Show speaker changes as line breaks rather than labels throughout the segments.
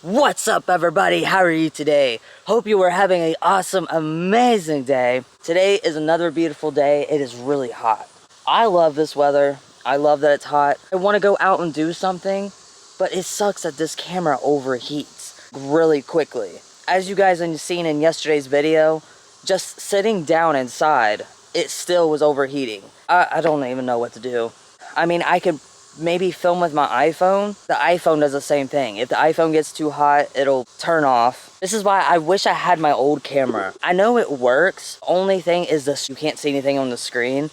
What's up, everybody? How are you today? Hope you are having an awesome, amazing day. Today is another beautiful day. It is really hot. I love this weather. I love that it's hot. I want to go out and do something, but it sucks that this camera overheats really quickly. As you guys have seen in yesterday's video, just sitting down inside, it still was overheating. I don't even know what to do. I mean, I could maybe film with my iPhone. The iPhone does the same thing. If the iPhone gets too hot, it'll turn off. This is why I wish I had my old camera. I know it works. Only thing is this, you can't see anything on the screen,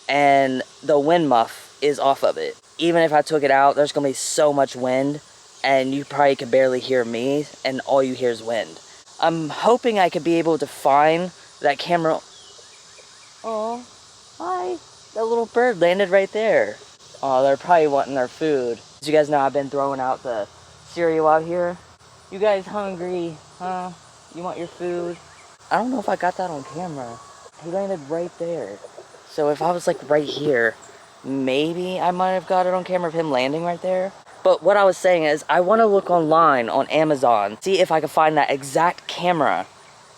and the wind muff is off of it. Even if I took it out, there's gonna be so much wind, and you probably could barely hear me, and all you hear is wind. I'm hoping I could be able to find that camera. Oh, hi. That little bird landed right there. Oh, they're probably wanting their food. As you guys know, I've been throwing out the cereal out here. You guys hungry, huh? You want your food? I don't know if I got that on camera. He landed right there. So if I was like right here, maybe I might have got it on camera of him landing right there. But what I was saying is, I want to look online on Amazon, see if I can find that exact camera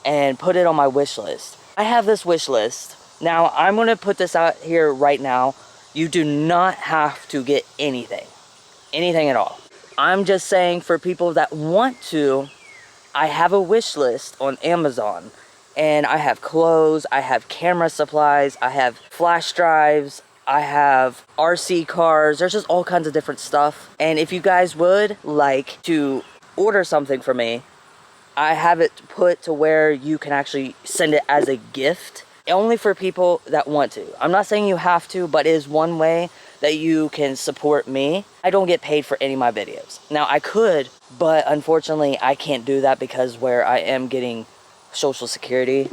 and put it on my wish list. I have this wish list. Now, I'm going to put this out here right now. You do not have to get anything at all. I'm just saying for people that want to, I have a wish list on Amazon, and I have clothes, I have camera supplies, I have flash drives, I have RC cars. There's just all kinds of different stuff. And if you guys would like to order something for me, I have it put to where you can actually send it as a gift. Only for people that want to. I'm not saying you have to, but it is one way that you can support me. I don't get paid for any of my videos. Now, I could, but unfortunately, I can't do that because where I am getting Social Security,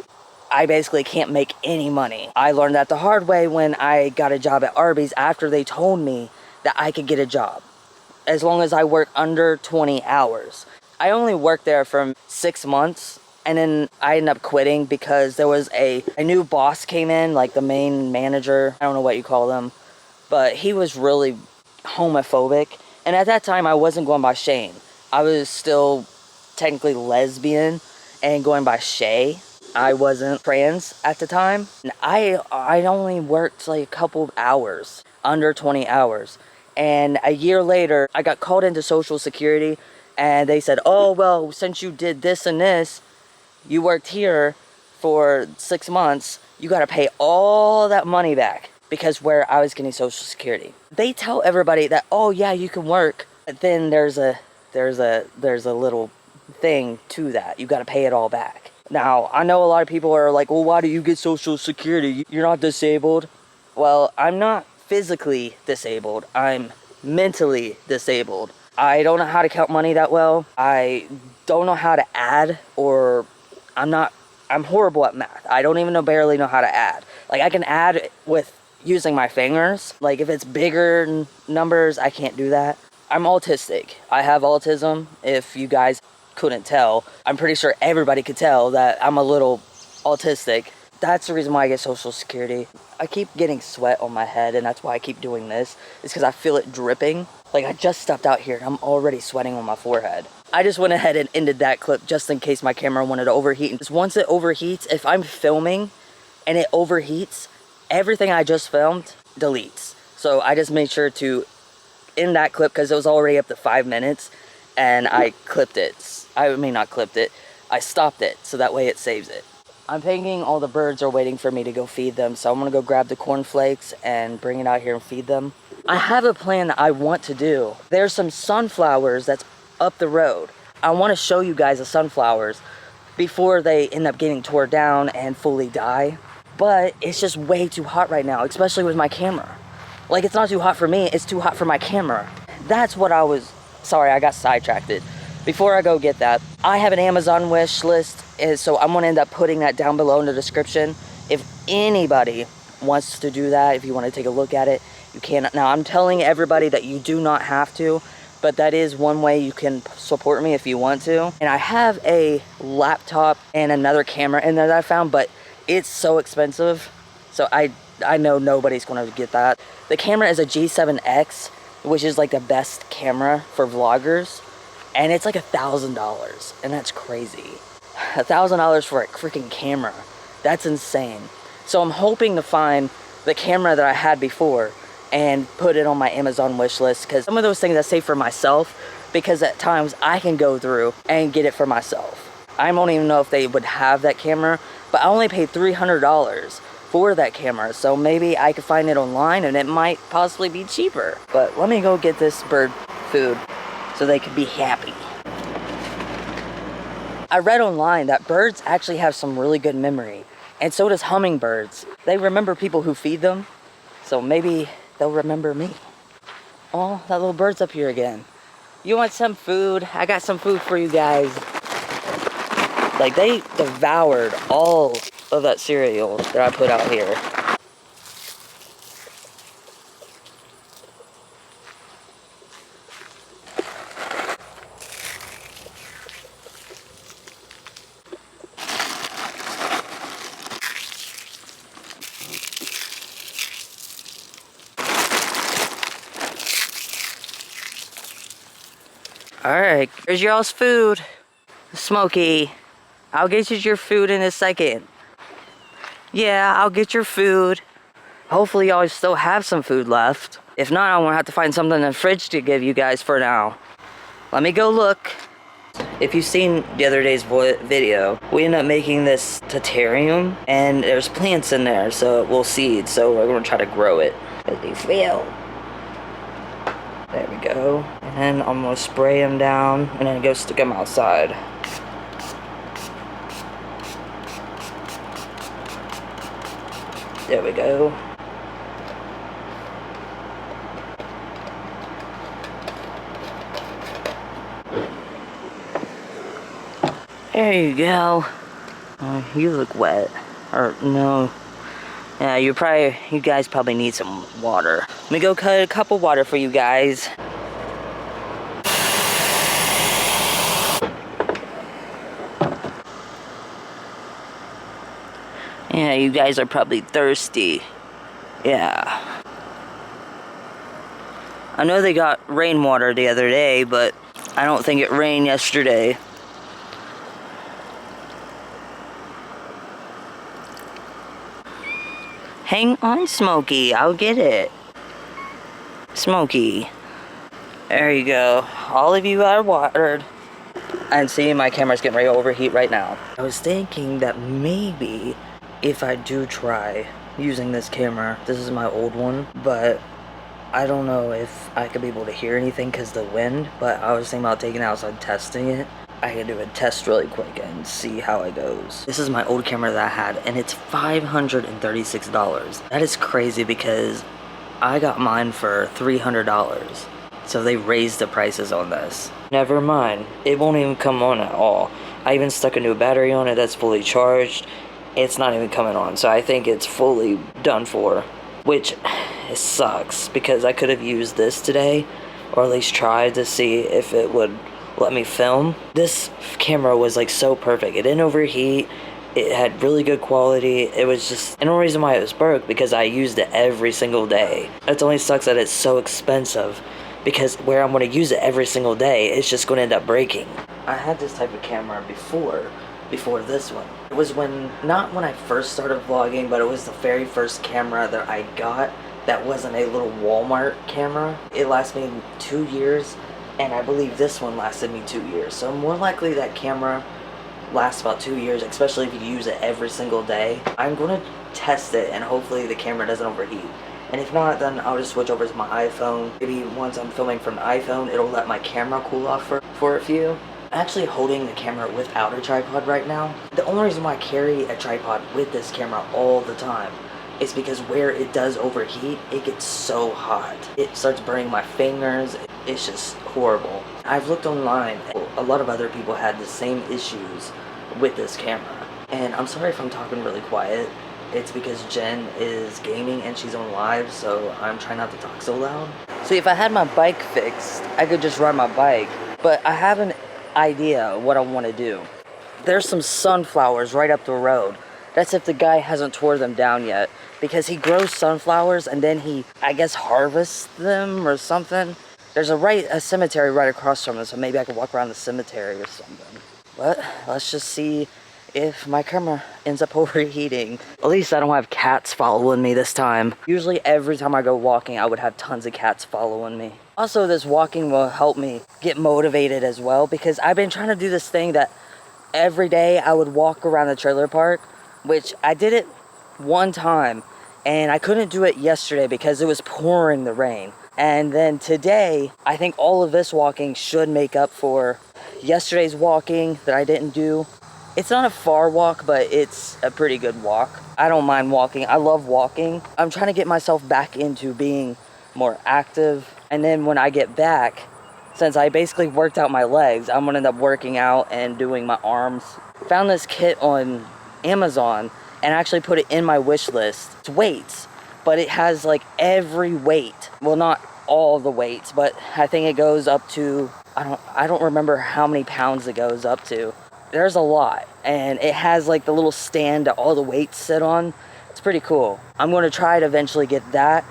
I basically can't make any money. I learned that the hard way when I got a job at Arby's after they told me that I could get a job as long as I work under 20 hours. I only worked there for 6 months. And then I ended up quitting because there was a new boss came in, like the main manager. I don't know what you call them. But he was really homophobic. And at that time, I wasn't going by Shane. I was still technically lesbian and going by Shay. I wasn't trans at the time. And I only worked like a couple of hours, under 20 hours. And a year later, I got called into Social Security. And they said, oh, well, since you did this and this, you worked here for 6 months, you got to pay all that money back because where I was getting Social Security. They tell everybody that, oh yeah, you can work, but then there's a little thing to that. You got to pay it all back. Now, I know a lot of people are like, well, why do you get Social Security? You're not disabled. Well, I'm not physically disabled. I'm mentally disabled. I don't know how to count money that well. I don't know how to add, or I'm horrible at math. I don't even barely know how to add. Like, I can add with using my fingers. Like, if it's bigger numbers, I can't do that. I'm autistic. I have autism, if you guys couldn't tell. I'm pretty sure everybody could tell that I'm a little autistic. That's the reason why I get Social Security. I keep getting sweat on my head, and that's why I keep doing this. It's because I feel it dripping. Like, I just stepped out here, and I'm already sweating on my forehead. I just went ahead and ended that clip just in case my camera wanted to overheat. Because once it overheats, if I'm filming and it overheats, everything I just filmed deletes. So I just made sure to end that clip because it was already up to 5 minutes, and I clipped it. I mean, not clipped it. I stopped it, so that way it saves it. I'm thinking all the birds are waiting for me to go feed them, so I'm gonna go grab the cornflakes and bring it out here and feed them. I have a plan that I want to do. There's some sunflowers that's up the road. I want to show you guys the sunflowers before they end up getting torn down and fully die. But it's just way too hot right now, especially with my camera. Like, it's not too hot for me, it's too hot for my camera. That's what I was... Sorry, I got sidetracked. Before I go get that, I have an Amazon wish list, and so I'm going to end up putting that down below in the description. If anybody wants to do that, if you want to take a look at it, you can. Now, I'm telling everybody that you do not have to, but that is one way you can support me if you want to. And I have a laptop and another camera in there that I found, but it's so expensive, so I know nobody's going to get that. The camera is a G7X, which is like the best camera for vloggers. and it's like $1,000, and that's crazy. $1,000 for a freaking camera. That's insane. So I'm hoping to find the camera that I had before and put it on my Amazon wish list, because some of those things I save for myself, because at times I can go through and get it for myself. I don't even know if they would have that camera, but I only paid $300 for that camera, so maybe I could find it online and it might possibly be cheaper. But let me go get this bird food so they can be happy. I read online that birds actually have some really good memory, and so does hummingbirds. They remember people who feed them, so maybe they'll remember me. Oh, that little bird's up here again. You want some food? I got some food for you guys. Like, they devoured all of that cereal that I put out here. Alright, here's y'all's food. Smokey, I'll get you your food in a second. Yeah, I'll get your food. Hopefully y'all still have some food left. If not, I'm gonna have to find something in the fridge to give you guys for now. Let me go look. If you've seen the other day's video, we ended up making this terrarium, and there's plants in there, so it will seed, so we're gonna try to grow it. As they fail. There we go. And then I'm gonna spray them down and then go stick them outside. There we go. There you go. You look wet. Or no. Yeah, you guys probably need some water. Let me go cut a cup of water for you guys. Yeah, you guys are probably thirsty. Yeah. I know they got rainwater the other day, but I don't think it rained yesterday. Hang on, Smokey. I'll get it. Smokey. There you go. All of you are watered. And see, my camera's getting ready to overheat right now. I was thinking that maybe if I do try using this camera, this is my old one, but I don't know if I could be able to hear anything because the wind, but I was thinking about taking it outside testing it. I can do a test really quick and see how it goes. This is my old camera that I had, and it's $536. That is crazy because I got mine for $300. So they raised the prices on this. Never mind, it won't even come on at all. I even stuck a new battery on it that's fully charged. It's not even coming on, so I think it's fully done for. Which, it sucks, because I could have used this today, or at least tried to see if it would let me film. This camera was like so perfect. It didn't overheat. It had really good quality. It was just, and the only reason why it was broke because I used it every single day. It only sucks that it's so expensive because where I'm going to use it every single day, it's just going to end up breaking. I had this type of camera before this one. It was not when I first started vlogging, but it was the very first camera that I got that wasn't a little Walmart camera. It lasted me 2 years. And I believe this one lasted me 2 years. So more likely that camera lasts about 2 years, especially if you use it every single day. I'm going to test it and hopefully the camera doesn't overheat. And if not, then I'll just switch over to my iPhone. Maybe once I'm filming from the iPhone, it'll let my camera cool off for a few. I'm actually holding the camera without a tripod right now. The only reason why I carry a tripod with this camera all the time is because where it does overheat, it gets so hot. It starts burning my fingers. It's just horrible. I've looked online. A lot of other people had the same issues with this camera. And I'm sorry if I'm talking really quiet. It's because Jen is gaming and she's on live, so I'm trying not to talk so loud. See, if I had my bike fixed, I could just ride my bike. But I have an idea what I want to do. There's some sunflowers right up the road. That's if the guy hasn't tore them down yet. Because he grows sunflowers and then he, I guess, harvests them or something. There's a cemetery right across from us, so maybe I could walk around the cemetery or something. But let's just see if my camera ends up overheating. At least I don't have cats following me this time. Usually every time I go walking, I would have tons of cats following me. Also, this walking will help me get motivated as well, because I've been trying to do this thing that every day I would walk around the trailer park, which I did it one time, and I couldn't do it yesterday because it was pouring the rain. And then today, I think all of this walking should make up for yesterday's walking that I didn't do. It's not a far walk, but it's a pretty good walk. I don't mind walking. I love walking. I'm trying to get myself back into being more active. And then when I get back, since I basically worked out my legs, I'm gonna end up working out and doing my arms. Found this kit on Amazon and actually put it in my wish list. It's weights, but it has like every weight. Well, not all the weights, but I think it goes up to, I don't remember how many pounds it goes up to. There's a lot, and it has like the little stand that all the weights sit on. It's pretty cool. I'm going to try to eventually get that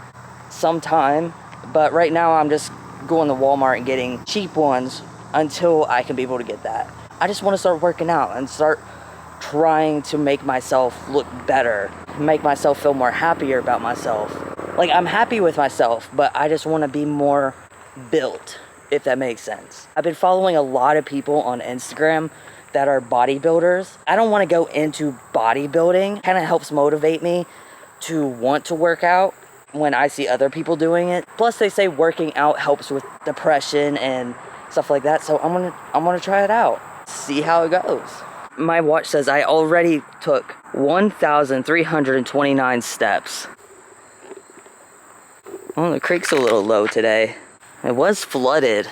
sometime, but right now I'm just going to Walmart and getting cheap ones until I can be able to get that. I just want to start working out and start trying to make myself look better, make myself feel more happier about myself. Like, I'm happy with myself, but I just want to be more built, if that makes sense. I've been following a lot of people on Instagram that are bodybuilders. I don't want to go into bodybuilding. Kind of helps motivate me to want to work out when I see other people doing it. Plus, they say working out helps with depression and stuff like that, so I'm gonna try it out. See how it goes. My watch says I already took 1,329 steps. Well, the creek's a little low today. It was flooded,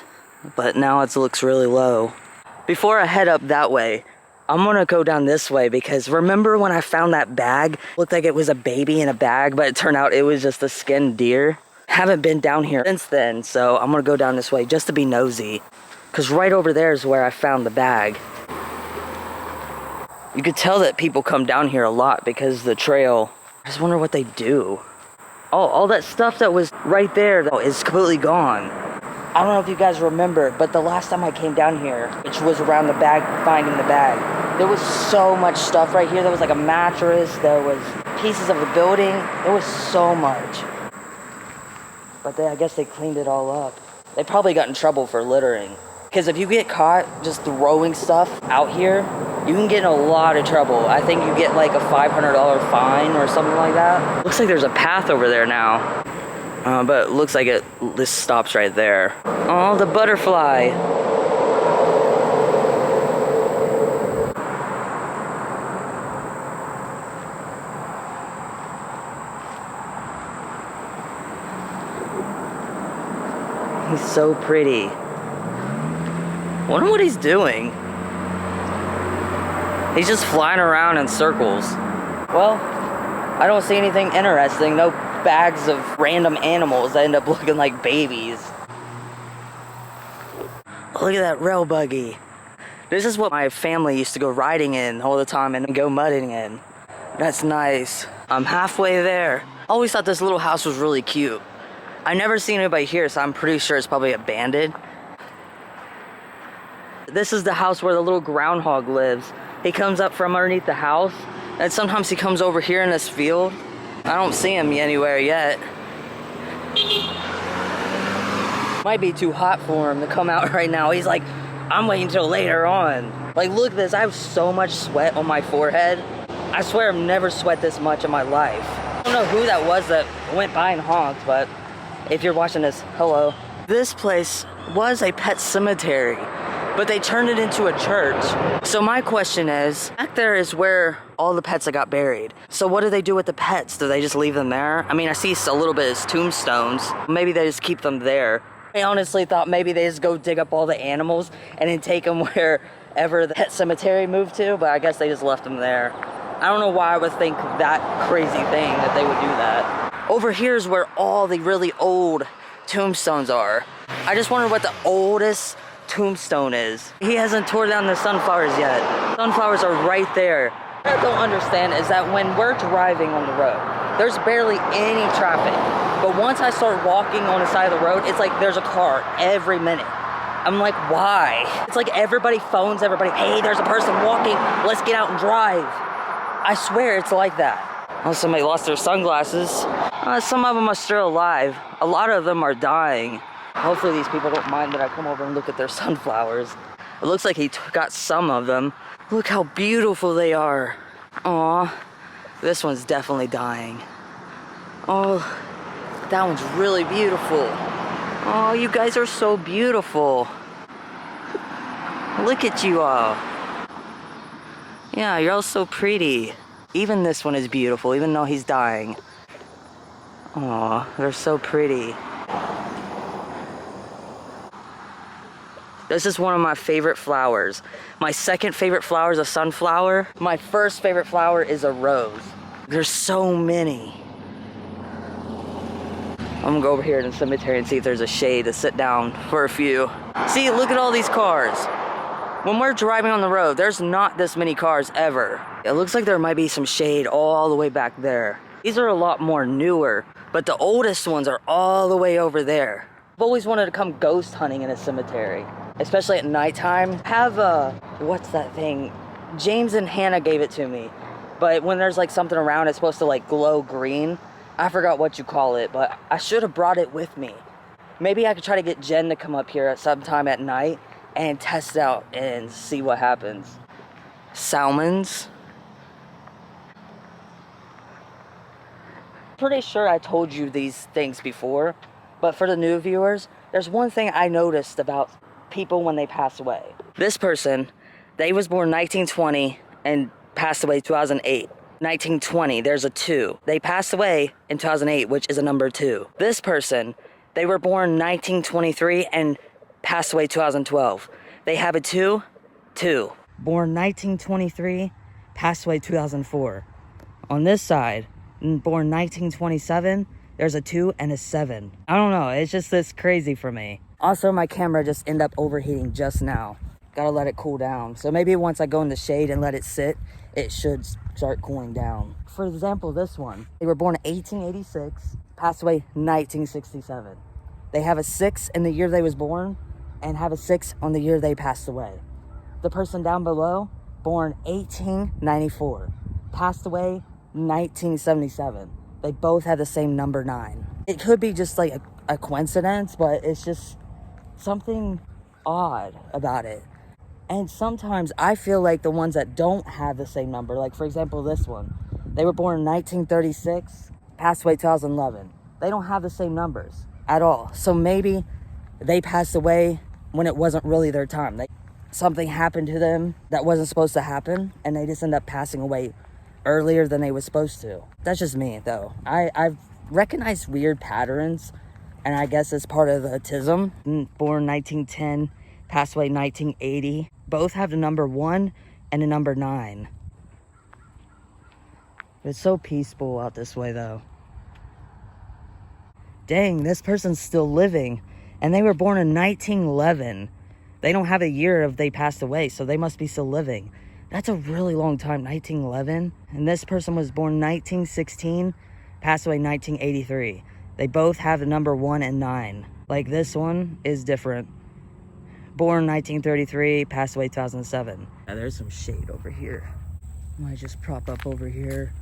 but now it looks really low. Before I head up that way, I'm gonna go down this way, because remember when I found that bag? Looked like it was a baby in a bag, but it turned out it was just a skinned deer. Haven't been down here since then, so I'm gonna go down this way just to be nosy, because right over there is where I found the bag. You could tell that people come down here a lot because the trail. I just wonder what they do. Oh, all that stuff that was right there though is completely gone. I don't know if you guys remember, but the last time I came down here, which was around the bag, finding the bag, there was so much stuff right here. There was like a mattress, there was pieces of the building, there was so much. But I guess they cleaned it all up. They probably got in trouble for littering. Because if you get caught just throwing stuff out here, you can get in a lot of trouble. I think you get like a $500 fine or something like that. Looks like there's a path over there now. But it looks like this stops right there. Oh, the butterfly. He's so pretty. Wonder what he's doing. He's just flying around in circles. Well, I don't see anything interesting. No bags of random animals that end up looking like babies. Look at that rail buggy. This is what my family used to go riding in all the time and go mudding in. That's nice. I'm halfway there. I always thought this little house was really cute. I've never seen anybody here, so I'm pretty sure it's probably abandoned. This is the house where the little groundhog lives. He comes up from underneath the house, and sometimes he comes over here in this field. I don't see him anywhere yet. Might be too hot for him to come out right now. He's like, I'm waiting till later on. Like, look at this. I have so much sweat on my forehead. I swear I've never sweat this much in my life. I don't know who that was that went by and honked, but if you're watching this, hello. This place was a pet cemetery, but they turned it into a church. So my question is, back there is where all the pets that got buried. So what do they do with the pets? Do they just leave them there? I mean, I see a little bit as tombstones. Maybe they just keep them there. I honestly thought maybe they just go dig up all the animals and then take them wherever the pet cemetery moved to, but I guess they just left them there. I don't know why I would think that crazy thing that they would do that. Over here is where all the really old tombstones are. I just wonder what the oldest tombstone is. He hasn't tore down the sunflowers yet. Sunflowers are right there. What I don't understand is that when we're driving on the road, there's barely any traffic. But once I start walking on the side of the road, it's like there's a car every minute. I'm like, why? It's like everybody phones everybody, hey, there's a person walking, let's get out and drive. I swear it's like that. Oh, somebody lost their sunglasses. Some of them are still alive. A lot of them are dying. Hopefully these people don't mind that I come over and look at their sunflowers. It looks like he got some of them. Look how beautiful they are. Aw, this one's definitely dying. Oh, that one's really beautiful. Oh, you guys are so beautiful. Look at you all. Yeah, you're all so pretty. Even this one is beautiful, even though he's dying. Aw, they're so pretty. This is one of my favorite flowers. My second favorite flower is a sunflower. My first favorite flower is a rose. There's so many. I'm gonna go over here in the cemetery and see if there's a shade to sit down for a few. See, look at all these cars. When we're driving on the road, there's not this many cars ever. It looks like there might be some shade all the way back there. These are a lot more newer, but the oldest ones are all the way over there. I've always wanted to come ghost hunting in a cemetery, especially at nighttime. Have what's that thing? James and Hannah gave it to me, but when there's like something around, it's supposed to like glow green. I forgot what you call it, but I should have brought it with me. Maybe I could try to get Jen to come up here at some time at night and test it out and see what happens. Salmons. Pretty sure I told you these things before, but for the new viewers, there's one thing I noticed about people when they pass away. This person, they was born 1920 and passed away 2008. 1920, there's a 2. They passed away in 2008, which is a number 2. This person, they were born 1923 and passed away 2012. They have a 2, 2. Born 1923, passed away 2004. On this side, born 1927, there's a 2 and a 7. I don't know, it's just this crazy for me. Also, my camera just ended up overheating just now. Gotta let it cool down. So maybe once I go in the shade and let it sit, it should start cooling down. For example, this one, they were born in 1886, passed away 1967. They have a 6 in the year they was born and have a 6 on the year they passed away. The person down below, born 1894, passed away 1977. They both had the same number 9. It could be just like a coincidence, but it's just something odd about it. And sometimes I feel like the ones that don't have the same number, like for example this one, they were born in 1936, passed away 2011. They don't have the same numbers at all. So maybe they passed away when it wasn't really their time. Something happened to them that wasn't supposed to happen, and they just end up passing away earlier than they was supposed to. That's just me though. I've recognized weird patterns, and I guess it's part of the autism. Born 1910, passed away 1980. Both have the number 1 and the number 9. It's so peaceful out this way though. Dang, this person's still living, and they were born in 1911. They don't have a year of they passed away, so they must be still living. That's a really long time, 1911. And this person was born 1916, passed away 1983. They both have the number 1 and 9. Like this one is different. Born 1933, passed away 2007. Now there's some shade over here. I might just prop up over here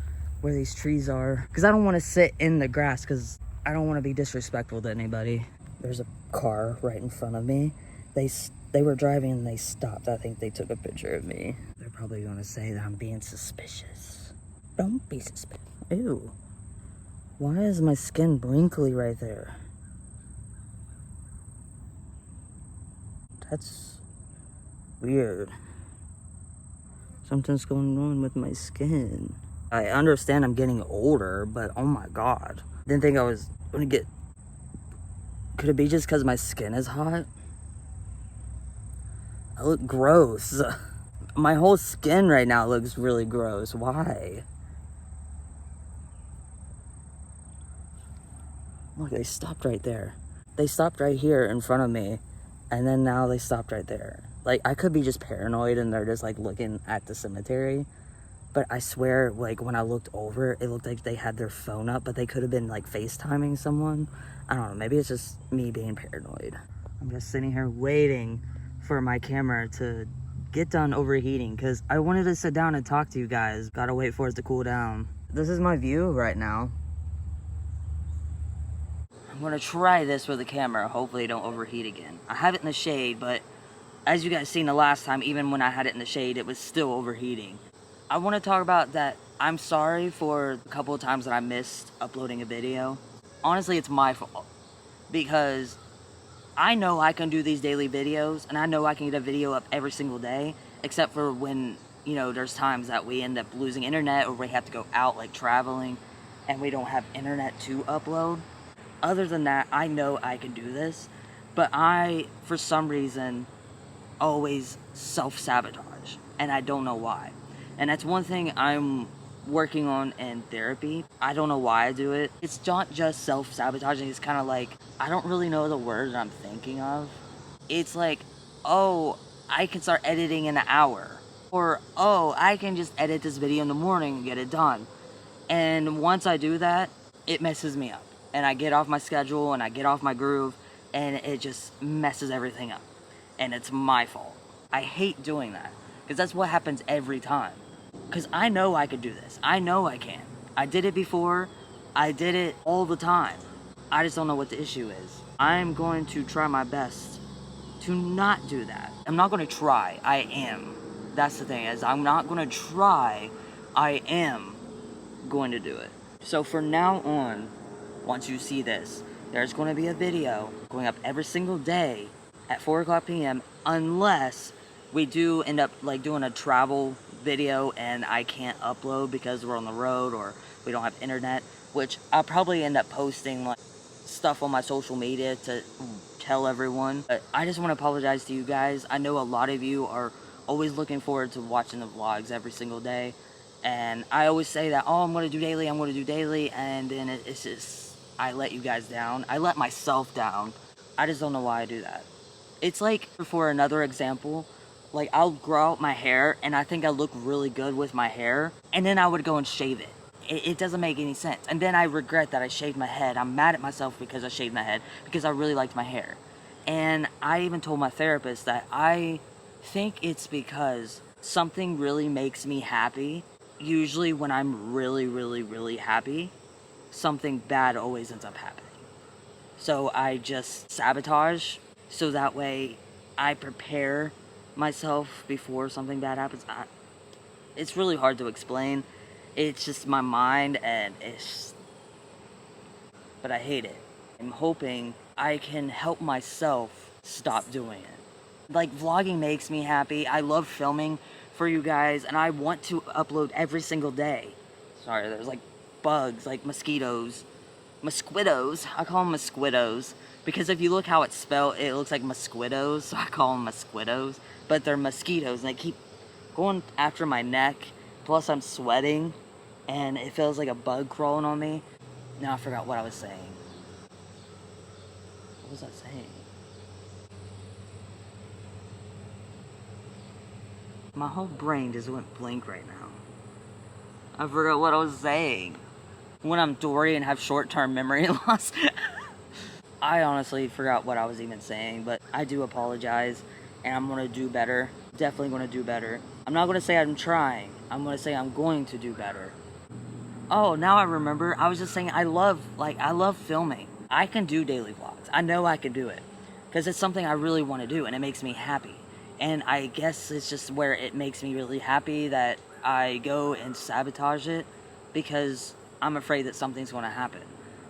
where these trees are, because I don't want to sit in the grass, because I don't want to be disrespectful to anybody. There's a car right in front of me. They were driving and they stopped. I think they took a picture of me. They're probably going to say that I'm being suspicious. Don't be suspicious. Ew. Why is my skin wrinkly right there? That's weird. Something's going on with my skin. I understand I'm getting older, but oh my god. Didn't think I was gonna get... Could it be just because my skin is hot? I look gross. My whole skin right now looks really gross. Why? Look, they stopped right there. They stopped right here in front of me, and then now they stopped right there. Like, I could be just paranoid and they're just like looking at the cemetery, But I swear, like, when I looked over, it looked like they had their phone up, but they could have been, like, FaceTiming someone. I don't know, maybe it's just me being paranoid. I'm just sitting here waiting for my camera to get done overheating, because I wanted to sit down and talk to you guys. Gotta wait for it to cool down. This is my view right now. I'm gonna try this with the camera. Hopefully it don't overheat again. I have it in the shade, but as you guys seen the last time, even when I had it in the shade, it was still overheating. I want to talk about that. I'm sorry for a couple of times that I missed uploading a video. Honestly, it's my fault, because I know I can do these daily videos, and I know I can get a video up every single day, except for when, you know, there's times that we end up losing internet, or we have to go out, like traveling, and we don't have internet to upload. Other than that, I know I can do this, but I, for some reason, always self-sabotage, and I don't know why. And that's one thing I'm working on in therapy. I don't know why I do it. It's not just self-sabotaging, it's kind of like, I don't really know the word I'm thinking of. It's like, oh, I can start editing in an hour. Or, oh, I can just edit this video in the morning and get it done. And once I do that, it messes me up. And I get off my schedule, and I get off my groove, and it just messes everything up. And it's my fault. I hate doing that, because that's what happens every time. Because I know I could do this. I know I can. I did it before. I did it all the time. I just don't know what the issue is. I'm going to try my best to not do that. I'm not going to try. I am. That's the thing, is I'm not going to try. I am going to do it. So for now on, once you see this, there's going to be a video going up every single day at 4 o'clock p.m. unless we do end up like doing a travel video and I can't upload because we're on the road or we don't have internet, which I'll probably end up posting like stuff on my social media to tell everyone. But I just want to apologize to you guys. I know a lot of you are always looking forward to watching the vlogs every single day, and I always say that, oh, I'm going to do daily, and then it's just, I let you guys down. I let myself down. I just don't know why I do that. It's like, for another example, like I'll grow out my hair and I think I look really good with my hair, and then I would go and shave it. It doesn't make any sense. And then I regret that I shaved my head. I'm mad at myself because I shaved my head, because I really liked my hair. And I even told my therapist that I think it's because something really makes me happy. Usually when I'm really, really, really happy, something bad always ends up happening. So I just sabotage, so that way I prepare myself before something bad happens. It's really hard to explain. It's just my mind, and but I hate it. I'm hoping I can help myself stop doing it. Like, vlogging makes me happy. I love filming for you guys, and I want to upload every single day. Sorry, there's like bugs, like mosquitoes. Mosquitoes, I call them mosquitoes, because if you look how it's spelled, it looks like mosquitoes, so I call them mosquitoes, but they're mosquitoes, and they keep going after my neck, plus I'm sweating, and it feels like a bug crawling on me. Now I forgot what I was saying. What was I saying? My whole brain just went blank right now. I forgot what I was saying. When I'm Dory and have short-term memory loss. I honestly forgot what I was even saying, but I do apologize, and I'm going to do better. Definitely going to do better. I'm not going to say I'm trying. I'm going to say I'm going to do better. Oh, now I remember. I was just saying I love filming. I can do daily vlogs. I know I can do it, because it's something I really want to do, and it makes me happy. And I guess it's just where it makes me really happy that I go and sabotage it, because I'm afraid that something's going to happen.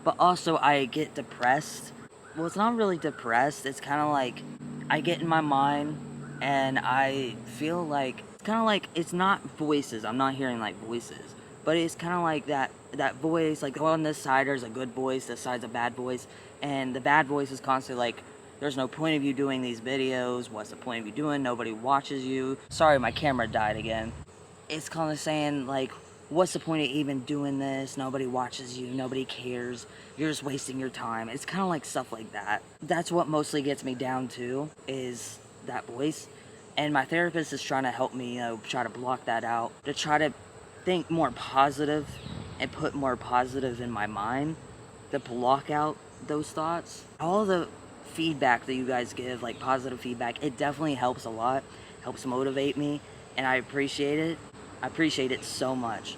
But also I get depressed. Well, it's not really depressed. It's kind of like I get in my mind and I feel like, it's kind of like, it's not voices. I'm not hearing like voices. But it's kind of like that voice, like on this side there's a good voice, this side's a bad voice. And the bad voice is constantly like, there's no point of you doing these videos. What's the point of you doing? Nobody watches you. Sorry, my camera died again. It's kind of saying like, what's the point of even doing this? Nobody watches you. Nobody cares. You're just wasting your time. It's kind of like stuff like that. That's what mostly gets me down to, is that voice. And my therapist is trying to help me, try to block that out. To try to think more positive and put more positive in my mind to block out those thoughts. All the feedback that you guys give, like positive feedback, it definitely helps a lot, helps motivate me, and I appreciate it. I appreciate it so much.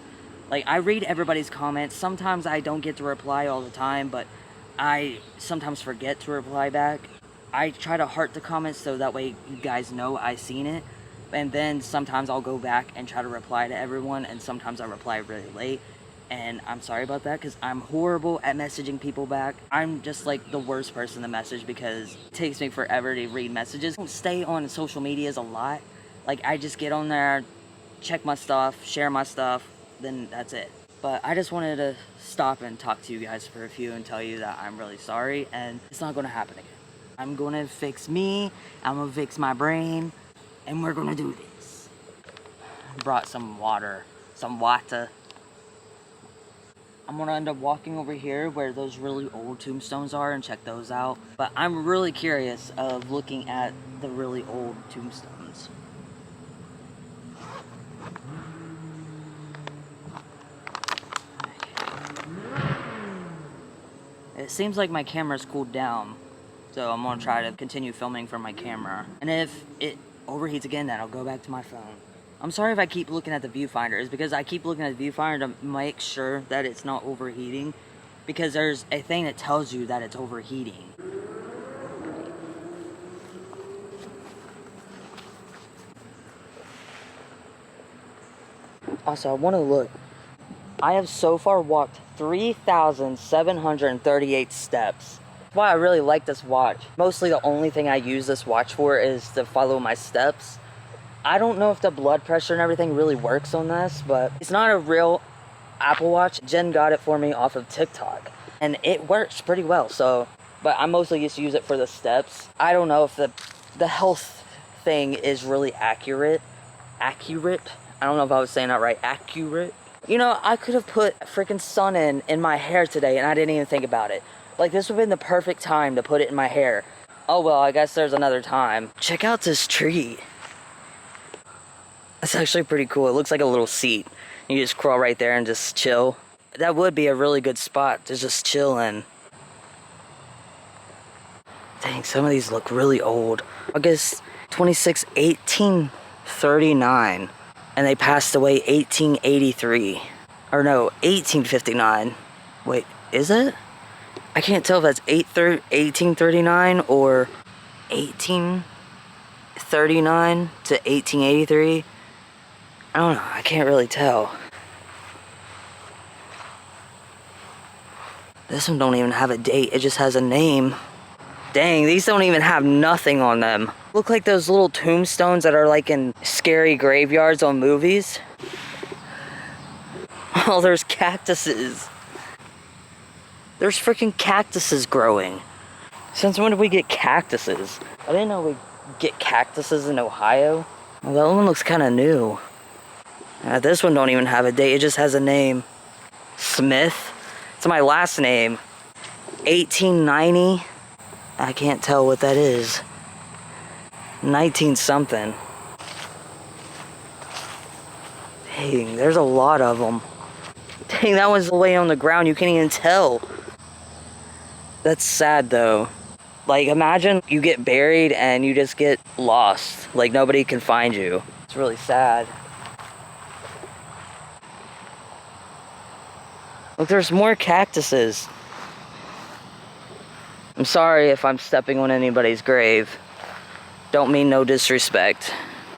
Like, I read everybody's comments. Sometimes I don't get to reply all the time, but I sometimes forget to reply back. I try to heart the comments so that way you guys know I seen it. And then sometimes I'll go back and try to reply to everyone, and sometimes I reply really late. And I'm sorry about that because I'm horrible at messaging people back. I'm just like the worst person to message because it takes me forever to read messages. I don't stay on social medias a lot. Like, I just get on there, check my stuff, share my stuff, then that's it. But I just wanted to stop and talk to you guys for a few and tell you that I'm really sorry and it's not going to happen again. I'm going to fix me, I'm going to fix my brain, and we're going to do this. I brought some water, some water. I'm going to end up walking over here where those really old tombstones are and check those out. But I'm really curious of looking at the really old tombstones. It seems like my camera's cooled down, so I'm gonna try to continue filming from my camera. And if it overheats again, then I'll go back to my phone. I'm sorry if I keep looking at the viewfinder. It's because I keep looking at the viewfinder to make sure that it's not overheating, because there's a thing that tells you that it's overheating. Also, I want to look. I have so far walked 3,738 steps. That's why I really like this watch. Mostly the only thing I use this watch for is to follow my steps. I don't know if the blood pressure and everything really works on this, but it's not a real Apple Watch. Jen got it for me off of TikTok, and it works pretty well, so, but I mostly just use it for the steps. I don't know if the health thing is really accurate. I don't know if I was saying that right. Accurate. You know, I could have put freaking sun in my hair today and I didn't even think about it. Like, this would have been the perfect time to put it in my hair. Oh well, I guess there's another time. Check out this tree. That's actually pretty cool. It looks like a little seat. You just crawl right there and just chill. That would be a really good spot to just chill in. Dang, some of these look really old. August 26, 1839. And they passed away 1883. Or no, 1859. Wait, is it? I can't tell if that's 1839 or 1839 to 1883. I don't know, I can't really tell. This one don't even have a date, it just has a name. Dang, these don't even have nothing on them. Look like those little tombstones that are like in scary graveyards on movies. Oh, there's cactuses. There's freaking cactuses growing. Since when did we get cactuses? I didn't know we get cactuses in Ohio. Well, that one looks kind of new. This one don't even have a date, it just has a name. Smith. It's my last name. 1890. I can't tell what that is. 19 something. Dang, there's a lot of them. Dang, that one's laying on the ground, you can't even tell. That's sad though. Like, imagine you get buried and you just get lost. Like, nobody can find you. It's really sad. Look, there's more cactuses. I'm sorry if I'm stepping on anybody's grave. Don't mean no disrespect.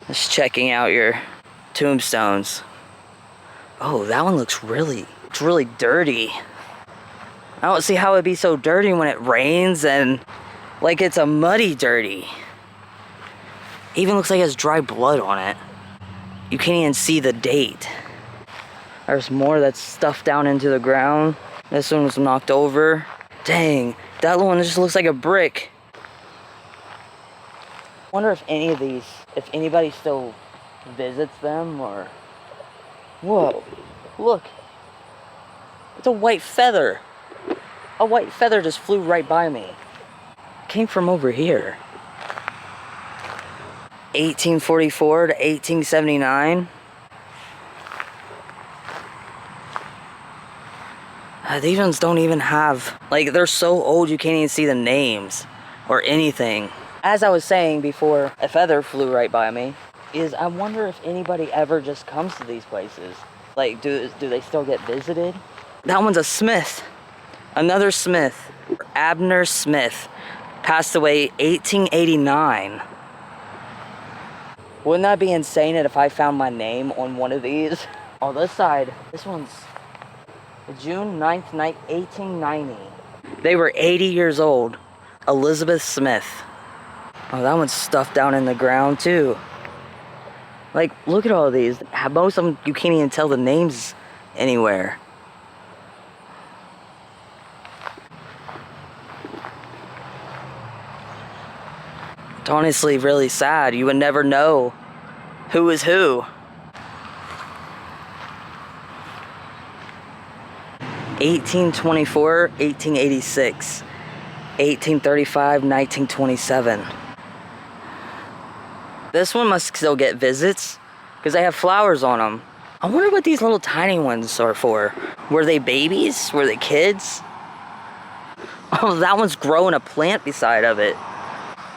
Just checking out your tombstones. Oh, that one looks really dirty. I don't see how it'd be so dirty when it rains and like it's a muddy dirty. Even looks like it has dry blood on it. You can't even see the date. There's more that's stuffed down into the ground. This one was knocked over. Dang, that one just looks like a brick. I wonder if any of these, if anybody still visits them or... Whoa, look. It's a white feather. A white feather just flew right by me. Came from over here. 1844 to 1879. These ones don't even have, like, they're so old you can't even see the names or anything. As I was saying before, a feather flew right by me, is I wonder if anybody ever just comes to these places. Like, do they still get visited? That one's a Smith. Another Smith. Abner Smith. Passed away 1889. Wouldn't that be insane if I found my name on one of these? On this side, this one's June 9th, 1890. They were 80 years old. Elizabeth Smith. Oh, that one's stuffed down in the ground too. Like, look at all these. Most of them, you can't even tell the names anywhere. It's honestly really sad. You would never know who is who. 1824, 1886, 1835, 1927. This one must still get visits because they have flowers on them. I wonder what these little tiny ones are for. Were they babies? Were they kids? Oh, that one's growing a plant beside of it.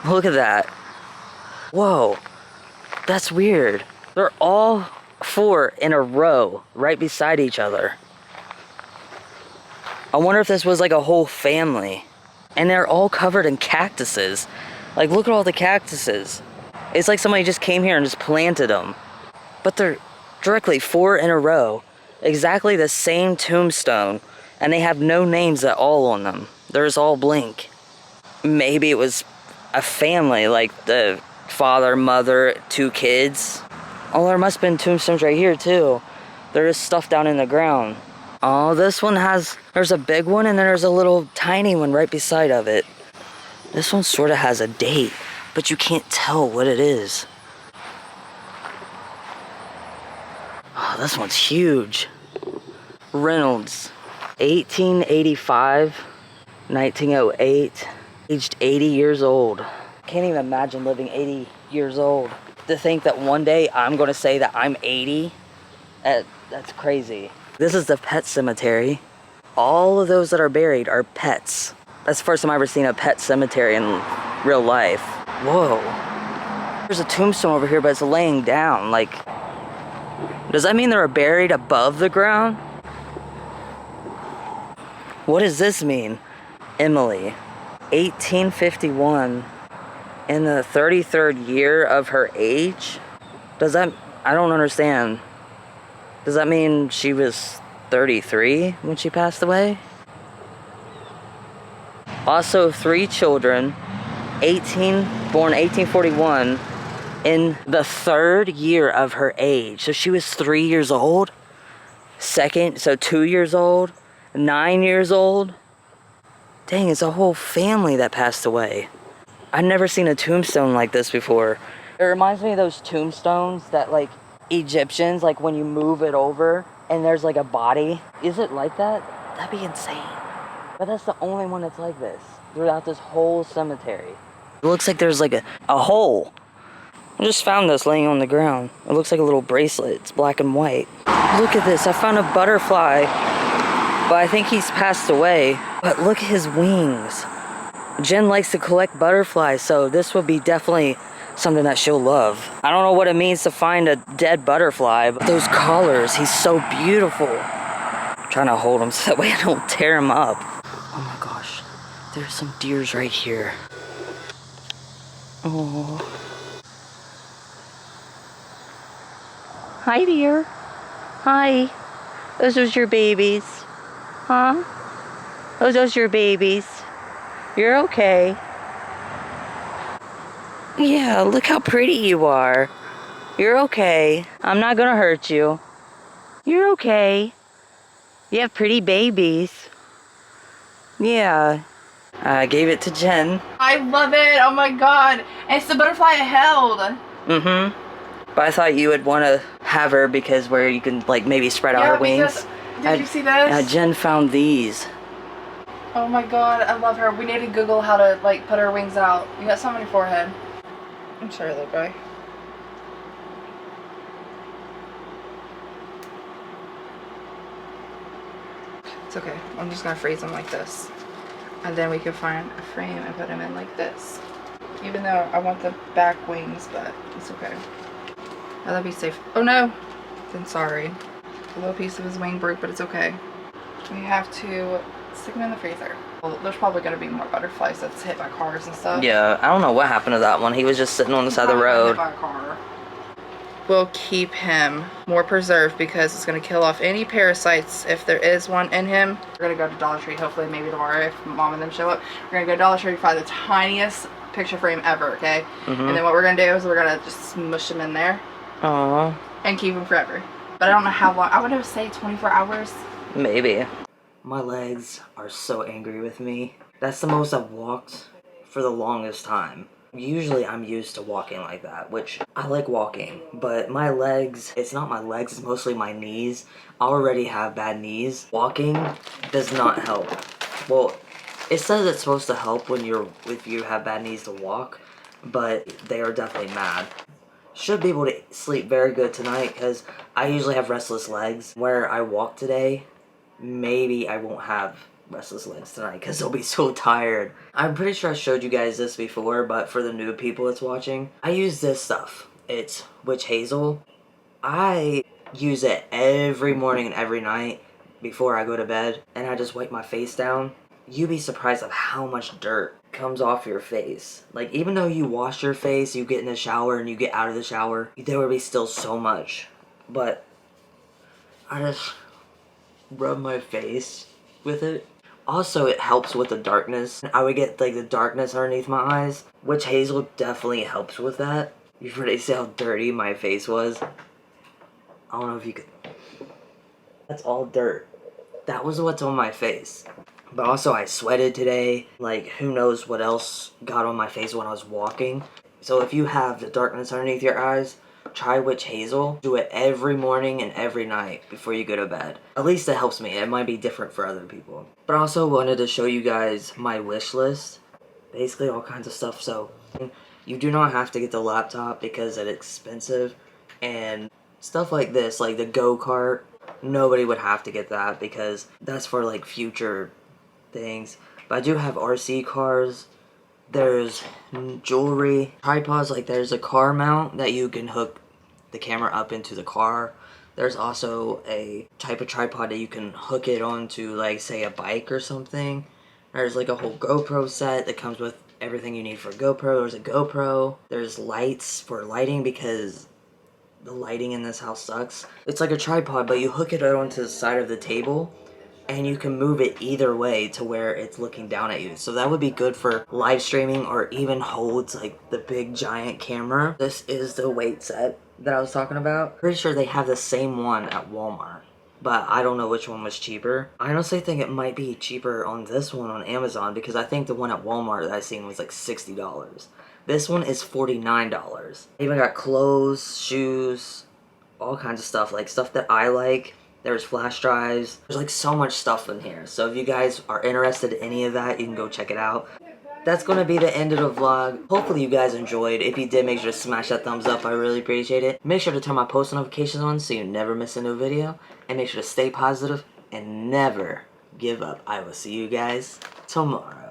Look at that. Whoa, that's weird. They're all 4 in a row right beside each other. I wonder if this was like a whole family. And they're all covered in cactuses. Like, look at all the cactuses. It's like somebody just came here and just planted them. But they're directly 4 in a row. Exactly the same tombstone. And they have no names at all on them. They're just all blank. Maybe it was a family, like the father, mother, 2 kids. Oh, there must have been tombstones right here too. They're just stuffed down in the ground. Oh, this one has, there's a big one and then there's a little tiny one right beside of it. This one sort of has a date, but you can't tell what it is. Oh, this one's huge. Reynolds, 1885, 1908, aged 80 years old. Can't even imagine living 80 years old. To think that one day I'm gonna say that I'm 80, that's crazy. This is the pet cemetery. All of those that are buried are pets. That's the first time I've ever seen a pet cemetery in real life. Whoa. There's a tombstone over here, but it's laying down. Like, does that mean they're buried above the ground? What does this mean? Emily, 1851, in the 33rd year of her age? Does that, I don't understand. Does that mean she was 33 when she passed away? Also 3 children, born 1841, in the 3rd year of her age. So she was 3 years old. Second, so 2 years old, 9 years old. Dang, it's a whole family that passed away. I've never seen a tombstone like this before. It reminds me of those tombstones that, like, Egyptians, like when you move it over and there's like a body. Is it like that? That'd be insane. But that's the only one that's like this throughout this whole cemetery. It looks like there's like a hole. I just found this laying on the ground. It looks like a little bracelet. It's black and white. Look at this. I found a butterfly, but I think he's passed away. But look at his wings. Jen likes to collect butterflies, so this would be definitely something that she'll love. I don't know what it means to find a dead butterfly, but those collars, he's so beautiful. I'm trying to hold him so that way I don't tear him up. Oh my gosh, there's some deers right here. Oh. Hi, dear. Hi. Those are your babies. Huh? Those are your babies. You're okay. Yeah, look how pretty you are. You're okay. I'm not gonna hurt you. You're okay. You have pretty babies. Yeah. I gave it to Jen.
I love it. Oh my god. And it's the butterfly I held.
Mm-hmm. But I thought you would want to have her because where you can, like, maybe spread out her wings.
Did you see this?
Jen found these.
Oh my god, I love her. We need to Google how to, like, put her wings out. You got some on your forehead. I'm sorry, little guy. It's okay. I'm just gonna freeze them like this. And then we can find a frame and put them in like this. Even though I want the back wings, but it's okay. That'll be safe. Oh no! Then sorry. A little piece of his wing broke, but it's okay. We have to stick them in the freezer. Well, there's probably gonna be more butterflies that's hit by cars and stuff.
Yeah, I don't know what happened to that one. He was just sitting on the side of the road.
Hit by a car. We'll keep him more preserved because it's gonna kill off any parasites if there is one in him. We're gonna go to Dollar Tree hopefully maybe tomorrow if Mom and them show up. We're gonna go to Dollar Tree to find the tiniest picture frame ever, okay? And then what we're gonna do is we're gonna just smush them in there.
Aww.
And keep them forever. But I don't know how long. I would say 24 hours.
Maybe. My legs are so angry with me. That's the most I've walked for the longest time. Usually I'm used to walking like that, which I like walking, but my legs, it's not my legs, it's mostly my knees. I already have bad knees. Walking does not help. Well, it says it's supposed to help when if you have bad knees to walk, but they are definitely mad. Should be able to sleep very good tonight because I usually have restless legs. Where I walk today, maybe I won't have restless legs tonight because they'll be so tired. I'm pretty sure I showed you guys this before, but for the new people that's watching, I use this stuff. It's witch hazel. I use it every morning and every night before I go to bed, and I just wipe my face down. You'd be surprised of how much dirt comes off your face. Like, even though you wash your face, you get in the shower and you get out of the shower, there would be still so much. But I just rub my face with it. Also, it helps with the darkness. I would get like the darkness underneath my eyes. Witch hazel definitely helps with that. You've heard it say how dirty my face was. I don't know if you could. That's all dirt. That was what's on my face. But also I sweated today. Like, who knows what else got on my face when I was walking. So if you have the darkness underneath your eyes, try witch hazel. Do it every morning and every night before you go to bed. At least it helps me. It might be different for other people. But I also wanted to show you guys my wish list. Basically all kinds of stuff. So you do not have to get the laptop because it's expensive. And stuff like this, like the go-kart, nobody would have to get that because that's for like future things. But I do have RC cars. There's jewelry, tripods, like there's a car mount that you can hook the camera up into the car. There's also a type of tripod that you can hook it onto, like, say a bike or something. There's like a whole GoPro set that comes with everything you need for a GoPro. There's a GoPro. There's lights for lighting because the lighting in this house sucks. It's like a tripod, but you hook it onto the side of the table and you can move it either way to where it's looking down at you. So that would be good for live streaming or even holds like the big giant camera. This is the weight set that I was talking about. Pretty sure they have the same one at Walmart, but I don't know which one was cheaper. I honestly think it might be cheaper on this one on Amazon because I think the one at Walmart that I seen was like $60. This one is $49. I even got clothes, shoes, all kinds of stuff, like stuff that I like. There's flash drives. There's like so much stuff in here. So if you guys are interested in any of that, you can go check it out. That's going to be the end of the vlog. Hopefully you guys enjoyed. If you did, make sure to smash that thumbs up. I really appreciate it. Make sure to turn my post notifications on so you never miss a new video. And make sure to stay positive and never give up. I will see you guys tomorrow.